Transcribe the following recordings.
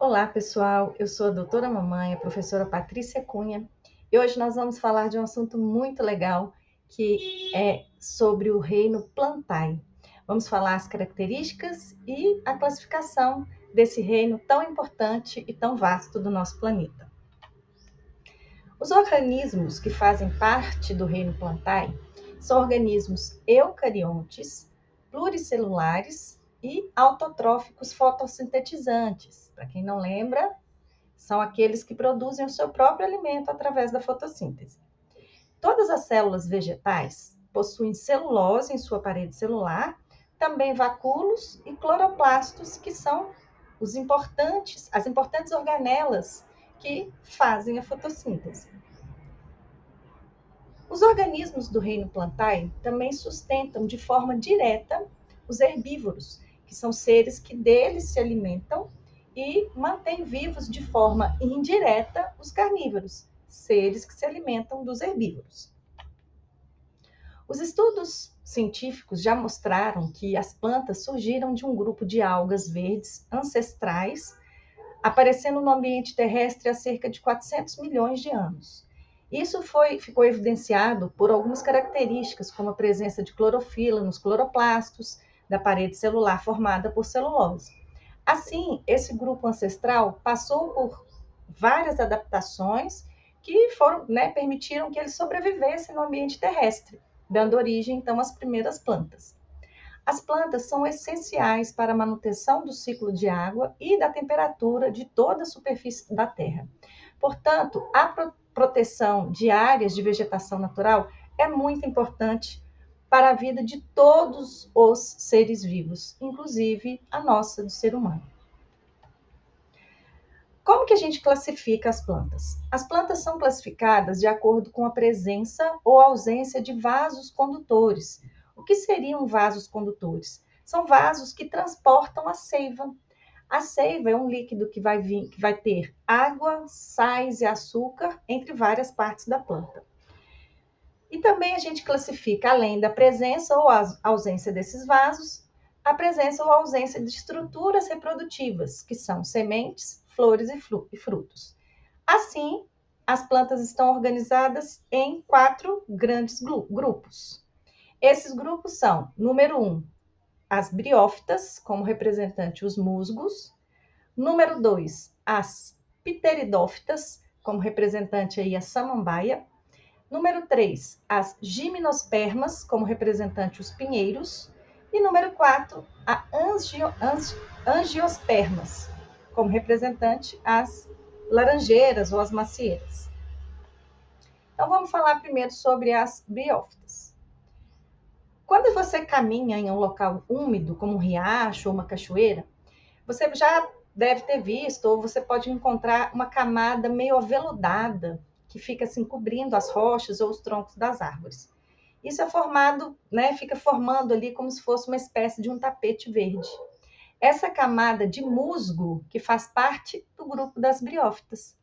Olá, pessoal. Eu sou a doutora Mamãe, a professora Patrícia Cunha, e hoje nós vamos falar de um assunto muito legal, que é sobre o reino Plantae. Vamos falar as características e a classificação desse reino tão importante e tão vasto do nosso planeta. Os organismos que fazem parte do reino Plantae são organismos eucariontes, pluricelulares e autotróficos fotossintetizantes. Para quem não lembra, são aqueles que produzem o seu próprio alimento através da fotossíntese. Todas as células vegetais possuem celulose em sua parede celular, também vacúolos e cloroplastos, que são as importantes organelas que fazem a fotossíntese. Os organismos do reino Plantae também sustentam de forma direta os herbívoros, que são seres que deles se alimentam, e mantêm vivos de forma indireta os carnívoros, seres que se alimentam dos herbívoros. Os estudos científicos já mostraram que as plantas surgiram de um grupo de algas verdes ancestrais, aparecendo no ambiente terrestre há cerca de 400 milhões de anos. Isso ficou evidenciado por algumas características, como a presença de clorofila nos cloroplastos da parede celular formada por celulose. Assim, esse grupo ancestral passou por várias adaptações que permitiram que ele sobrevivesse no ambiente terrestre, dando origem, então, às primeiras plantas. As plantas são essenciais para a manutenção do ciclo de água e da temperatura de toda a superfície da Terra. Portanto, a proteção de áreas de vegetação natural é muito importante para a vida de todos os seres vivos, inclusive a nossa, do ser humano. Como que a gente classifica as plantas? As plantas são classificadas de acordo com a presença ou ausência de vasos condutores. O que seriam vasos condutores? São vasos que transportam a seiva. A seiva é um líquido que vai ter água, sais e açúcar entre várias partes da planta. E também a gente classifica, além da presença ou ausência desses vasos, a presença ou ausência de estruturas reprodutivas, que são sementes, flores e frutos. Assim, as plantas estão organizadas em 4 grandes grupos. Esses grupos são, número 1, as briófitas, como representante os musgos. Número 2, as pteridófitas, como representante aí a samambaia. Número 3, as gimnospermas, como representante os pinheiros. E número 4, a angiospermas, como representante as laranjeiras ou as macieiras. Então, vamos falar primeiro sobre as briófitas. Quando você caminha em um local úmido, como um riacho ou uma cachoeira, você já deve ter visto, ou você pode encontrar uma camada meio aveludada, que fica assim cobrindo as rochas ou os troncos das árvores. Isso é formado, fica formando ali como se fosse uma espécie de um tapete verde. Essa camada de musgo que faz parte do grupo das briófitas.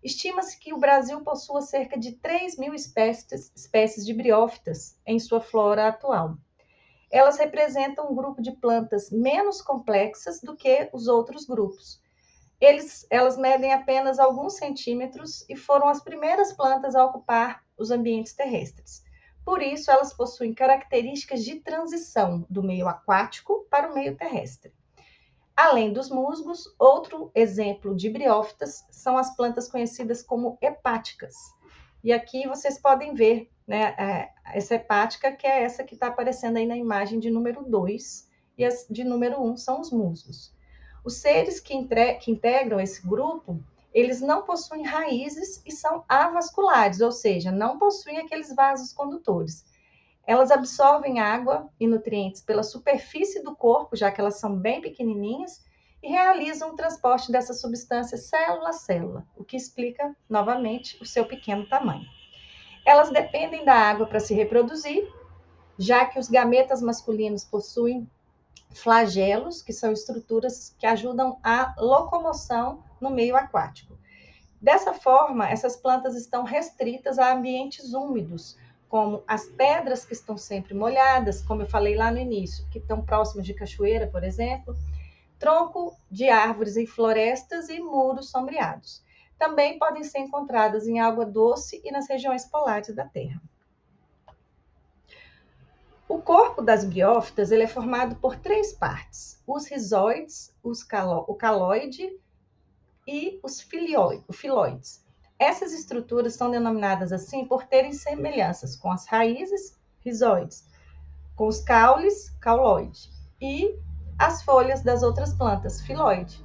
Estima-se que o Brasil possua cerca de 3.000 espécies de briófitas em sua flora atual. Elas representam um grupo de plantas menos complexas do que os outros grupos. Elas medem apenas alguns centímetros e foram as primeiras plantas a ocupar os ambientes terrestres. Por isso, elas possuem características de transição do meio aquático para o meio terrestre. Além dos musgos, outro exemplo de briófitas são as plantas conhecidas como hepáticas. E aqui vocês podem ver, essa hepática, que é essa que está aparecendo aí na imagem de número 2, e as de número 1 são os musgos. Os seres que integram esse grupo, eles não possuem raízes e são avasculares, ou seja, não possuem aqueles vasos condutores. Elas absorvem água e nutrientes pela superfície do corpo, já que elas são bem pequenininhas, e realizam o transporte dessa substância célula a célula, o que explica, novamente, o seu pequeno tamanho. Elas dependem da água para se reproduzir, já que os gametas masculinos possuem flagelos, que são estruturas que ajudam a locomoção no meio aquático. Dessa forma, essas plantas estão restritas a ambientes úmidos, como as pedras que estão sempre molhadas, como eu falei lá no início, que estão próximas de cachoeira, por exemplo, tronco de árvores em florestas e muros sombreados. Também podem ser encontradas em água doce e nas regiões polares da Terra. O corpo das briófitas ele é formado por 3 partes: os rizoides, o caloide e os filoides. Essas estruturas são denominadas assim por terem semelhanças com as raízes, rizoides, com os caules, cauloide, e as folhas das outras plantas, filoide,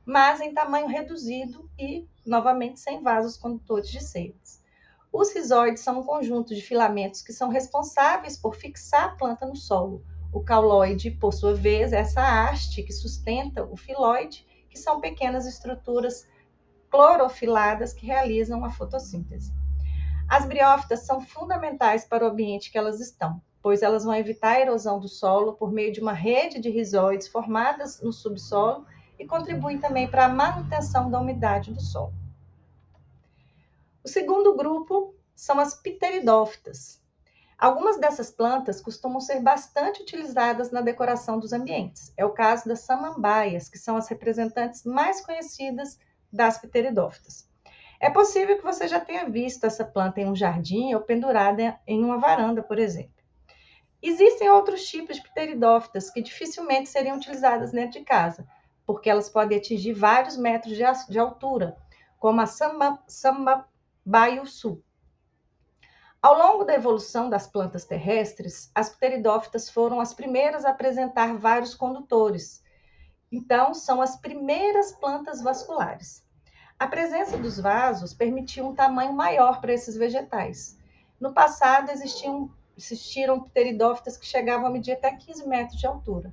mas em tamanho reduzido e, novamente, sem vasos condutores de seiva. Os rizoides são um conjunto de filamentos que são responsáveis por fixar a planta no solo. O cauloide, por sua vez, é essa haste que sustenta o filoide, que são pequenas estruturas clorofiladas que realizam a fotossíntese. As briófitas são fundamentais para o ambiente que elas estão, pois elas vão evitar a erosão do solo por meio de uma rede de rizoides formadas no subsolo e contribuem também para a manutenção da umidade do solo. O segundo grupo são as pteridófitas. Algumas dessas plantas costumam ser bastante utilizadas na decoração dos ambientes. É o caso das samambaias, que são as representantes mais conhecidas das pteridófitas. É possível que você já tenha visto essa planta em um jardim ou pendurada em uma varanda, por exemplo. Existem outros tipos de pteridófitas que dificilmente seriam utilizadas dentro de casa, porque elas podem atingir vários metros de altura, como a Samambaiuçu. Ao longo da evolução das plantas terrestres, as pteridófitas foram as primeiras a apresentar vários condutores. Então, são as primeiras plantas vasculares. A presença dos vasos permitiu um tamanho maior para esses vegetais. No passado, existiram pteridófitas que chegavam a medir até 15 metros de altura.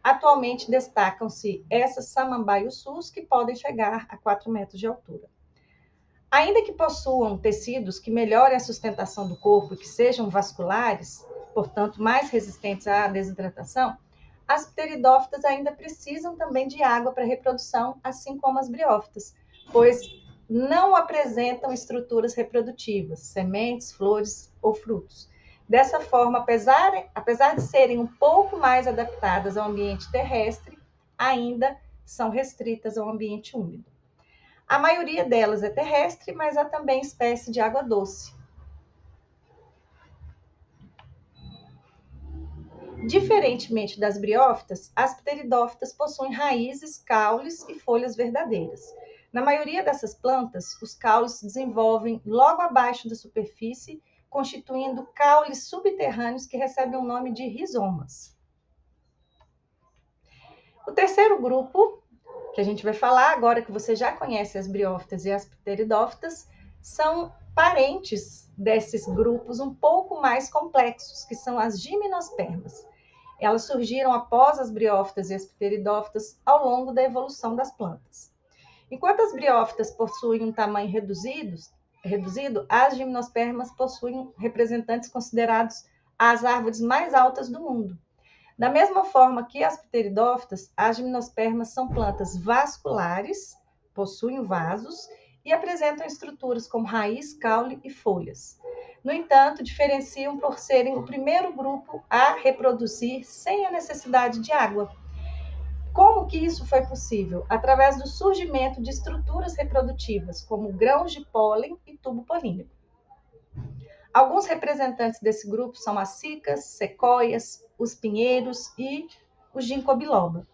Atualmente, destacam-se essas samambaiuçus, que podem chegar a 4 metros de altura. Ainda que possuam tecidos que melhorem a sustentação do corpo e que sejam vasculares, portanto mais resistentes à desidratação, as pteridófitas ainda precisam também de água para reprodução, assim como as briófitas, pois não apresentam estruturas reprodutivas, sementes, flores ou frutos. Dessa forma, apesar de serem um pouco mais adaptadas ao ambiente terrestre, ainda são restritas ao ambiente úmido. A maioria delas é terrestre, mas há também espécie de água doce. Diferentemente das briófitas, as pteridófitas possuem raízes, caules e folhas verdadeiras. Na maioria dessas plantas, os caules se desenvolvem logo abaixo da superfície, constituindo caules subterrâneos que recebem o nome de rizomas. O terceiro grupo que a gente vai falar, agora que você já conhece as briófitas e as pteridófitas, são parentes desses grupos um pouco mais complexos, que são as gimnospermas. Elas surgiram após as briófitas e as pteridófitas ao longo da evolução das plantas. Enquanto as briófitas possuem um tamanho reduzido, as gimnospermas possuem representantes considerados as árvores mais altas do mundo. Da mesma forma que as pteridófitas, as gimnospermas são plantas vasculares, possuem vasos e apresentam estruturas como raiz, caule e folhas. No entanto, diferenciam por serem o primeiro grupo a reproduzir sem a necessidade de água. Como que isso foi possível? Através do surgimento de estruturas reprodutivas, como grãos de pólen e tubo polínico. Alguns representantes desse grupo são as cicas, sequoias, os pinheiros e o ginkgo biloba.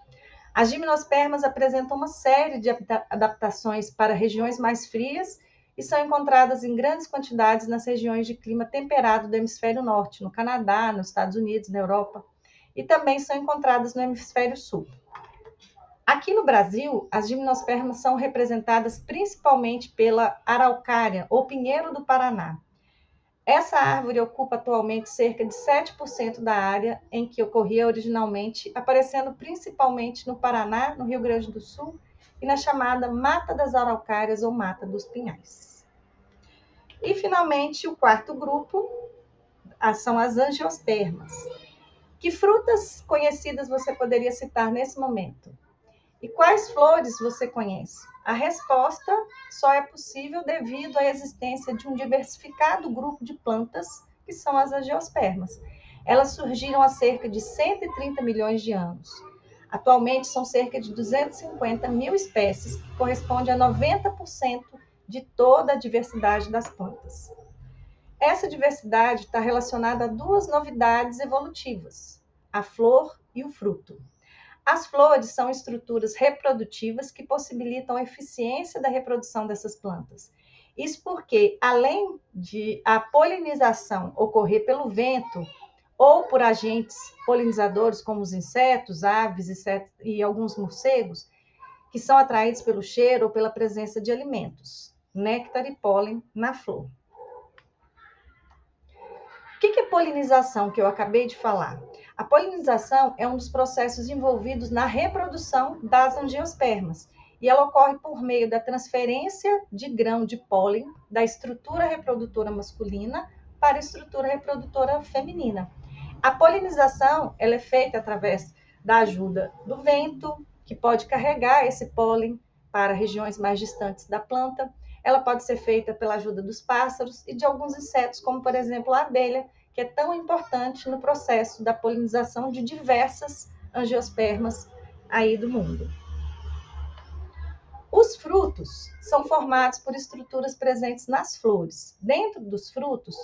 As gimnospermas apresentam uma série de adaptações para regiões mais frias e são encontradas em grandes quantidades nas regiões de clima temperado do hemisfério norte, no Canadá, nos Estados Unidos, na Europa, e também são encontradas no hemisfério sul. Aqui no Brasil, as gimnospermas são representadas principalmente pela araucária, ou pinheiro do Paraná. Essa árvore ocupa atualmente cerca de 7% da área em que ocorria originalmente, aparecendo principalmente no Paraná, no Rio Grande do Sul e na chamada Mata das Araucárias ou Mata dos Pinhais. E, finalmente, o quarto grupo são as angiospermas. Que frutas conhecidas você poderia citar nesse momento? E quais flores você conhece? A resposta só é possível devido à existência de um diversificado grupo de plantas, que são as angiospermas. Elas surgiram há cerca de 130 milhões de anos. Atualmente, são cerca de 250 mil espécies, que corresponde a 90% de toda a diversidade das plantas. Essa diversidade está relacionada a duas novidades evolutivas, a flor e o fruto. As flores são estruturas reprodutivas que possibilitam a eficiência da reprodução dessas plantas. Isso porque, além de a polinização ocorrer pelo vento ou por agentes polinizadores como os insetos, aves e alguns morcegos, que são atraídos pelo cheiro ou pela presença de alimentos, néctar e pólen na flor. O que é polinização que eu acabei de falar? A polinização é um dos processos envolvidos na reprodução das angiospermas e ela ocorre por meio da transferência de grão de pólen da estrutura reprodutora masculina para a estrutura reprodutora feminina. A polinização ela é feita através da ajuda do vento, que pode carregar esse pólen para regiões mais distantes da planta. Ela pode ser feita pela ajuda dos pássaros e de alguns insetos, como por exemplo a abelha, que é tão importante no processo da polinização de diversas angiospermas aí do mundo. Os frutos são formados por estruturas presentes nas flores. Dentro dos frutos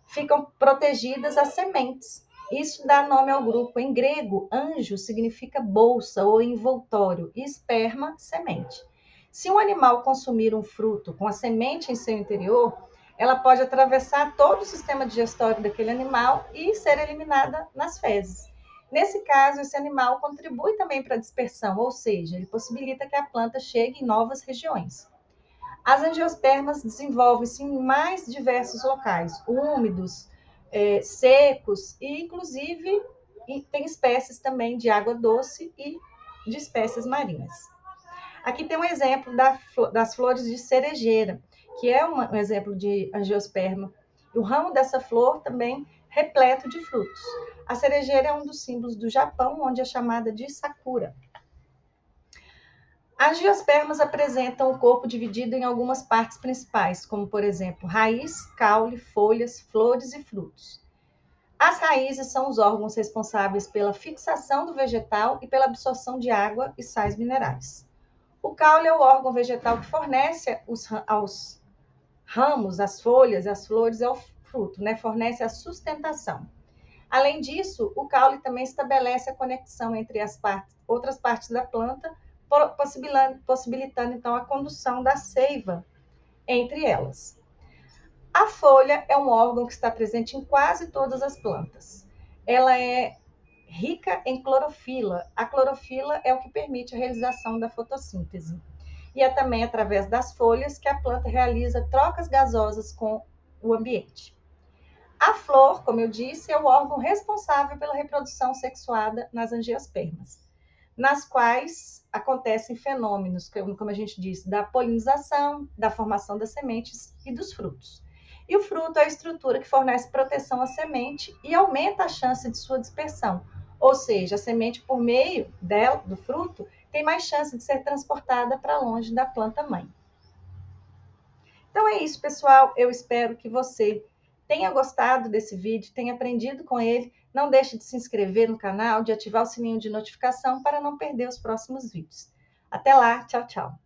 ficam protegidas as sementes. Isso dá nome ao grupo. Em grego, anjo significa bolsa ou envoltório e esperma, semente. Se um animal consumir um fruto com a semente em seu interior, ela pode atravessar todo o sistema digestório daquele animal e ser eliminada nas fezes. Nesse caso, esse animal contribui também para a dispersão, ou seja, ele possibilita que a planta chegue em novas regiões. As angiospermas desenvolvem-se em mais diversos locais, úmidos, secos e, inclusive, tem espécies também de água doce e de espécies marinhas. Aqui tem um exemplo das flores de cerejeira, que é um exemplo de angiosperma. O ramo dessa flor também repleto de frutos. A cerejeira é um dos símbolos do Japão, onde é chamada de sakura. As angiospermas apresentam o corpo dividido em algumas partes principais, como, por exemplo, raiz, caule, folhas, flores e frutos. As raízes são os órgãos responsáveis pela fixação do vegetal e pela absorção de água e sais minerais. O caule é o órgão vegetal que fornece aos ramos, as folhas e as flores ao fruto, fornece a sustentação. Além disso, o caule também estabelece a conexão entre as outras partes da planta, possibilitando então a condução da seiva entre elas. A folha é um órgão que está presente em quase todas as plantas. Ela é rica em clorofila. A clorofila é o que permite a realização da fotossíntese. E é também através das folhas que a planta realiza trocas gasosas com o ambiente. A flor, como eu disse, é o órgão responsável pela reprodução sexuada nas angiospermas, nas quais acontecem fenômenos, como a gente disse, da polinização, da formação das sementes e dos frutos. E o fruto é a estrutura que fornece proteção à semente e aumenta a chance de sua dispersão. Ou seja, a semente, por meio do fruto, tem mais chance de ser transportada para longe da planta-mãe. Então é isso, pessoal. Eu espero que você tenha gostado desse vídeo, tenha aprendido com ele. Não deixe de se inscrever no canal, de ativar o sininho de notificação para não perder os próximos vídeos. Até lá, tchau, tchau!